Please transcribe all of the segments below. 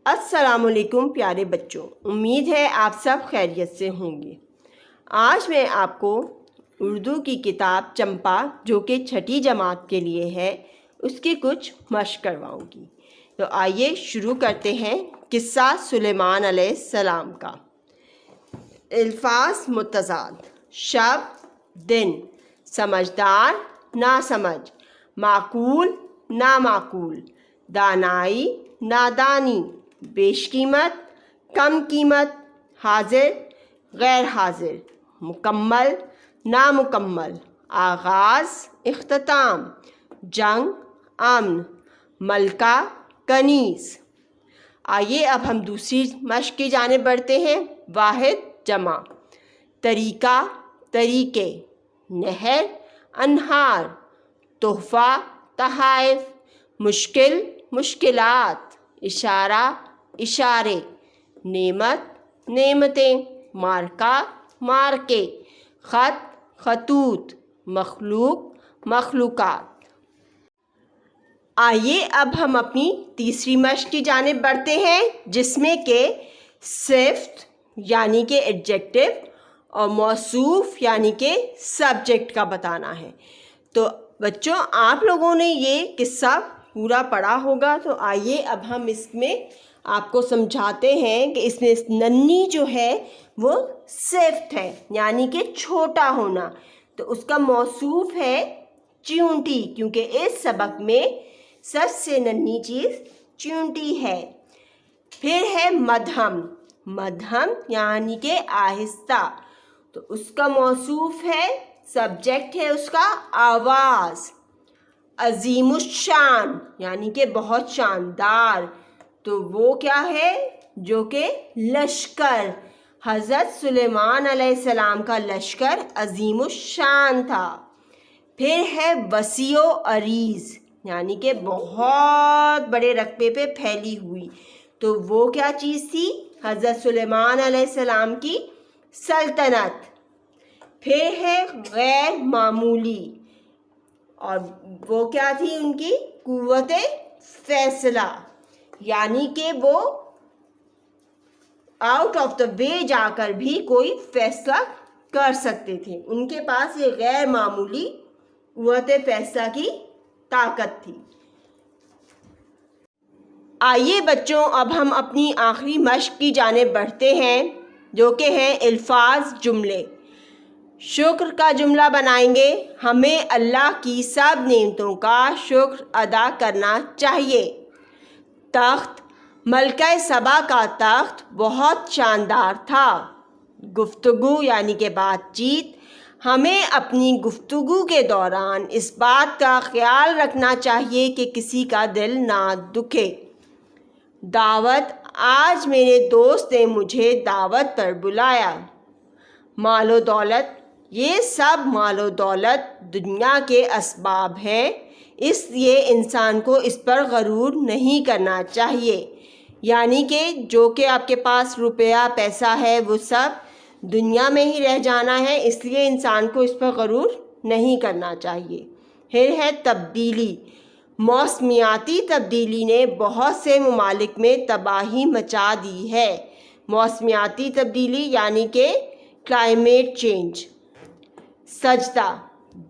السلام علیکم پیارے بچوں، امید ہے آپ سب خیریت سے ہوں گے۔ آج میں آپ کو اردو کی کتاب چمپا جو کہ چھٹی جماعت کے لیے ہے اس کی کچھ مشق کرواؤں گی۔ تو آئیے شروع کرتے ہیں قصہ سلیمان علیہ السلام کا۔ الفاظ متضاد: شب، دن، سمجھدار، ناسمجھ، معقول، نامعقول، دانائی، نادانی، بیش قیمت، کم قیمت، حاضر، غیر حاضر، مکمل، نامکمل، آغاز، اختتام، جنگ، امن، ملکہ، کنیز۔ آئیے اب ہم دوسری مشق کی جانب بڑھتے ہیں۔ واحد جمع: طریقہ، طریقے، نہر، انہار، تحفہ، تحائف، مشکل، مشکلات، اشارہ، اشارے، نعمت، نعمتیں، مارکہ، مارکے، خط، خطوط، مخلوق، مخلوقات۔ آئیے اب ہم اپنی تیسری مشق کی جانب بڑھتے ہیں جس میں کہ صفت یعنی کہ ایڈجیکٹو اور موصوف یعنی کہ سبجیکٹ کا بتانا ہے۔ تو بچوں آپ لوگوں نے یہ قصہ پورا پڑھا ہوگا، تو آئیے اب ہم اس میں آپ کو سمجھاتے ہیں کہ اس میں ننھی جو ہے وہ صفت ہے یعنی کہ چھوٹا ہونا، تو اس کا موصوف ہے چیونٹی، کیونکہ اس سبق میں سب سے ننھی چیز چیونٹی ہے۔ پھر ہے مدھم، مدھم یعنی کہ آہستہ، تو اس کا موصوف ہے، سبجیکٹ ہے اس کا آواز۔ عظیم الشان یعنی کہ بہت شاندار، تو وہ کیا ہے؟ جو کہ لشکر، حضرت سلیمان علیہ السلام کا لشکر عظیم الشان تھا۔ پھر ہے وسیع و عریض یعنی کہ بہت بڑے رقبے پہ پھیلی ہوئی، تو وہ کیا چیز تھی؟ حضرت سلیمان علیہ السلام کی سلطنت۔ پھر ہے غیر معمولی، اور وہ کیا تھی؟ ان کی قوت فیصلہ، یعنی کہ وہ آؤٹ آف دا وے جا کر بھی کوئی فیصلہ کر سکتے تھے، ان کے پاس یہ غیر معمولی قوت فیصلہ کی طاقت تھی۔ آئیے بچوں اب ہم اپنی آخری مشق کی جانب بڑھتے ہیں جو کہ ہیں الفاظ جملے۔ شکر کا جملہ بنائیں گے۔ ہمیں اللہ کی سب نعمتوں کا شکر ادا کرنا چاہیے۔ تخت: ملکہ سبا کا تخت بہت شاندار تھا۔ گفتگو یعنی کہ بات چیت: ہمیں اپنی گفتگو کے دوران اس بات کا خیال رکھنا چاہیے کہ کسی کا دل نہ دکھے۔ دعوت: آج میرے دوست نے مجھے دعوت پر بلایا۔ مال و دولت: یہ سب مال و دولت دنیا کے اسباب ہیں، اس لیے انسان کو اس پر غرور نہیں کرنا چاہیے، یعنی کہ جو کہ آپ کے پاس روپیہ پیسہ ہے وہ سب دنیا میں ہی رہ جانا ہے، اس لیے انسان کو اس پر غرور نہیں کرنا چاہیے۔ پھر ہے تبدیلی: موسمیاتی تبدیلی نے بہت سے ممالک میں تباہی مچا دی ہے۔ موسمیاتی تبدیلی یعنی کہ کلائمیٹ چینج۔ سجدہ: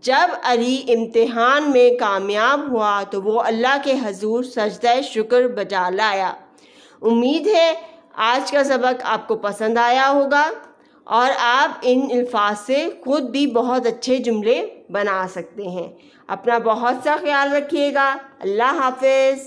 جب علی امتحان میں کامیاب ہوا تو وہ اللہ کے حضور سجدہ شکر بجا لایا۔ امید ہے آج کا سبق آپ کو پسند آیا ہوگا اور آپ ان الفاظ سے خود بھی بہت اچھے جملے بنا سکتے ہیں۔ اپنا بہت سا خیال رکھیے گا۔ اللہ حافظ۔